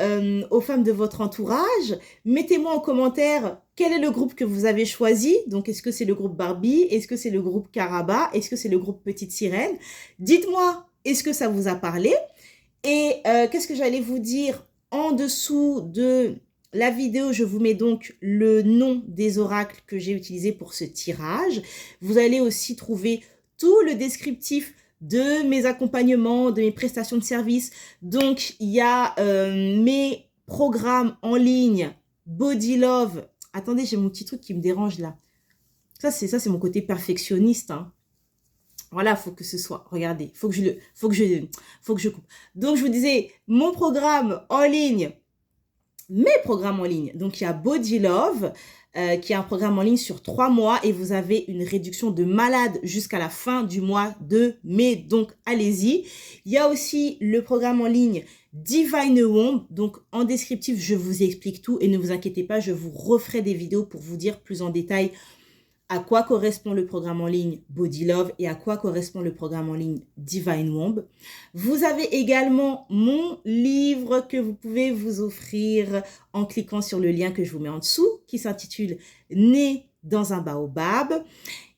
aux femmes de votre entourage. Mettez-moi en commentaire quel est le groupe que vous avez choisi. Donc, est-ce que c'est le groupe Barbie? Est-ce que c'est le groupe Caraba? Est-ce que c'est le groupe Petite Sirène? Dites-moi, est-ce que ça vous a parlé? Et qu'est-ce que j'allais vous dire? En dessous de la vidéo, je vous mets donc le nom des oracles que j'ai utilisés pour ce tirage. Vous allez aussi trouver tout le descriptif de mes accompagnements, de mes prestations de services. Donc, il y a mes programmes en ligne, Body Love. Attendez, j'ai mon petit truc qui me dérange là. Ça, c'est mon côté perfectionniste, hein. Voilà, faut que ce soit. Regardez, faut que je coupe. Donc, je vous disais, mon programme en ligne, mes programmes en ligne. Donc, il y a Body Love, qui est un programme en ligne sur 3 mois et vous avez une réduction de malade jusqu'à la fin du mois de mai. Donc, allez-y. Il y a aussi le programme en ligne Divine Womb. Donc, en descriptif, je vous explique tout et ne vous inquiétez pas, je vous referai des vidéos pour vous dire plus en détail à quoi correspond le programme en ligne Body Love et à quoi correspond le programme en ligne Divine Womb. Vous avez également mon livre que vous pouvez vous offrir en cliquant sur le lien que je vous mets en dessous qui s'intitule Né dans un baobab.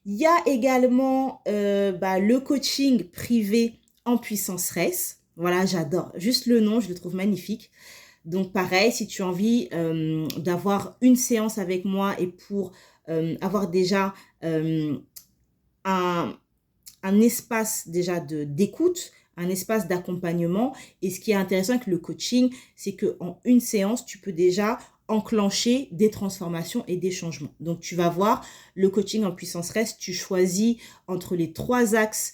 Il y a également le coaching privé en puissance RES. Voilà, j'adore. Juste le nom, je le trouve magnifique. Donc pareil, si tu as envie d'avoir une séance avec moi et pour avoir déjà un espace déjà d'écoute, un espace d'accompagnement. Et ce qui est intéressant avec le coaching, c'est qu'en une séance, tu peux déjà enclencher des transformations et des changements. Donc, tu vas voir, le coaching en puissance reste, tu choisis entre les 3 axes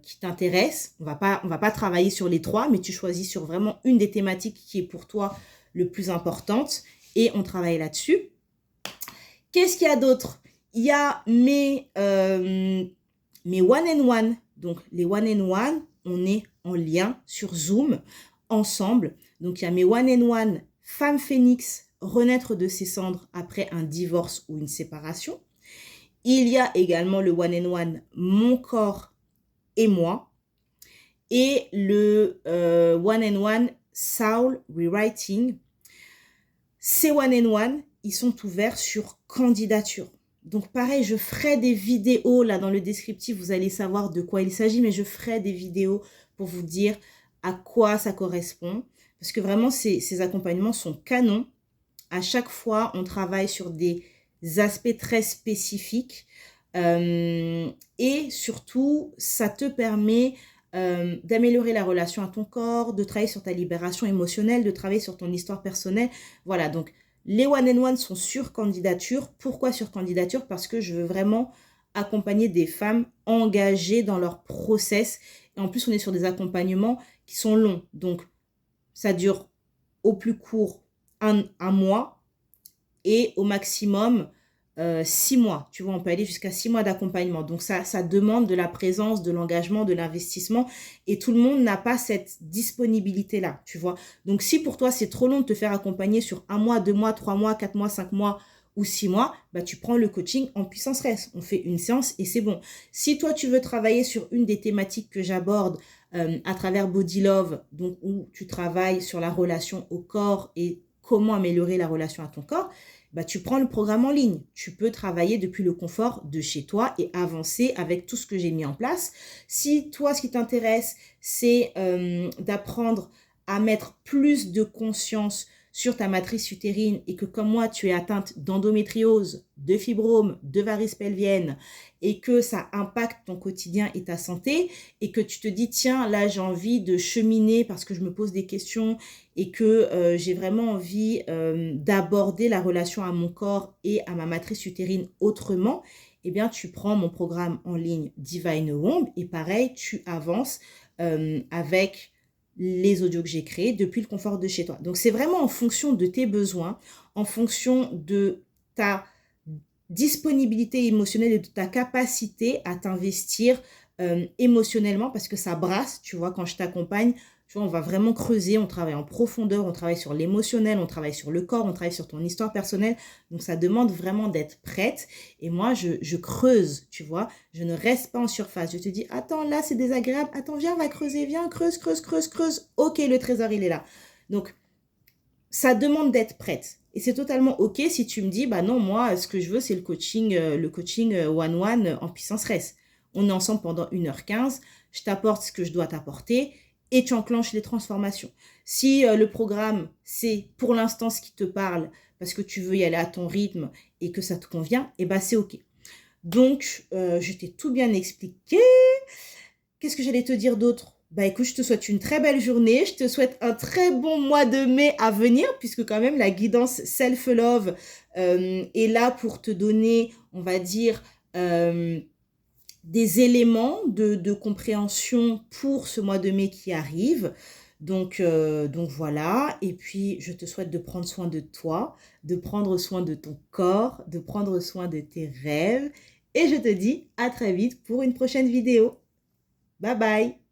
qui t'intéressent. On va pas travailler sur les 3, mais tu choisis sur vraiment une des thématiques qui est pour toi le plus importante et on travaille là-dessus. Qu'est-ce qu'il y a d'autre? Il y a mes one-and-one. Donc, les one-and-one, on est en lien sur Zoom, ensemble. Donc, il y a mes one-and-one Femme Phénix, renaître de ses cendres après un divorce ou une séparation. Il y a également le one-and-one Mon corps et moi. Et le one-and-one Soul Rewriting. Ces one-and-one, ils sont ouverts sur candidature. Donc pareil, je ferai des vidéos, là dans le descriptif, vous allez savoir de quoi il s'agit, mais je ferai des vidéos pour vous dire à quoi ça correspond. Parce que vraiment, ces accompagnements sont canons. À chaque fois, on travaille sur des aspects très spécifiques. Et surtout, ça te permet d'améliorer la relation à ton corps, de travailler sur ta libération émotionnelle, de travailler sur ton histoire personnelle. Voilà, donc les one-on-one sont sur candidature. Pourquoi sur candidature? Parce que je veux vraiment accompagner des femmes engagées dans leur process. Et en plus, on est sur des accompagnements qui sont longs. Donc, ça dure au plus court un mois et au maximum 6 mois. Tu vois, on peut aller jusqu'à 6 mois d'accompagnement. Donc, ça demande de la présence, de l'engagement, de l'investissement. Et tout le monde n'a pas cette disponibilité-là, tu vois. Donc, si pour toi, c'est trop long de te faire accompagner sur 1 mois, 2 mois, 3 mois, 4 mois, 5 mois ou 6 mois, bah, tu prends le coaching en puissance reste. On fait une séance et c'est bon. Si toi, tu veux travailler sur une des thématiques que j'aborde à travers Body Love, donc où tu travailles sur la relation au corps et comment améliorer la relation à ton corps, bah, tu prends le programme en ligne. Tu peux travailler depuis le confort de chez toi et avancer avec tout ce que j'ai mis en place. Si toi, ce qui t'intéresse, c'est d'apprendre à mettre plus de conscience sur ta matrice utérine et que comme moi, tu es atteinte d'endométriose, de fibrome, de varices pelviennes et que ça impacte ton quotidien et ta santé et que tu te dis, tiens, là, j'ai envie de cheminer parce que je me pose des questions et que j'ai vraiment envie d'aborder la relation à mon corps et à ma matrice utérine autrement, eh bien, tu prends mon programme en ligne Divine Womb et pareil, tu avances avec les audios que j'ai créés depuis le confort de chez toi. Donc, c'est vraiment en fonction de tes besoins, en fonction de ta disponibilité émotionnelle et de ta capacité à t'investir émotionnellement parce que ça brasse, tu vois, quand je t'accompagne, tu vois, on va vraiment creuser, on travaille en profondeur, on travaille sur l'émotionnel, on travaille sur le corps, on travaille sur ton histoire personnelle. Donc, ça demande vraiment d'être prête. Et moi, je creuse, tu vois. Je ne reste pas en surface. Je te dis, attends, là, c'est désagréable. Attends, viens, on va creuser. Viens, creuse, creuse, creuse, creuse. OK, le trésor, il est là. Donc, ça demande d'être prête. Et c'est totalement OK si tu me dis, bah non, moi, ce que je veux, c'est le coaching one-one en puissance reste. On est ensemble pendant 1h15. Je t'apporte ce que je dois t'apporter et tu enclenches les transformations. Si le programme, c'est pour l'instant ce qui te parle parce que tu veux y aller à ton rythme et que ça te convient, eh ben c'est OK. Donc, je t'ai tout bien expliqué. Qu'est-ce que j'allais te dire d'autre? Bah écoute, je te souhaite une très belle journée. Je te souhaite un très bon mois de mai à venir puisque quand même la guidance Self-Love est là pour te donner, on va dire, des éléments de compréhension pour ce mois de mai qui arrive. Donc voilà. Et puis, je te souhaite de prendre soin de toi, de prendre soin de ton corps, de prendre soin de tes rêves. Et je te dis à très vite pour une prochaine vidéo. Bye bye!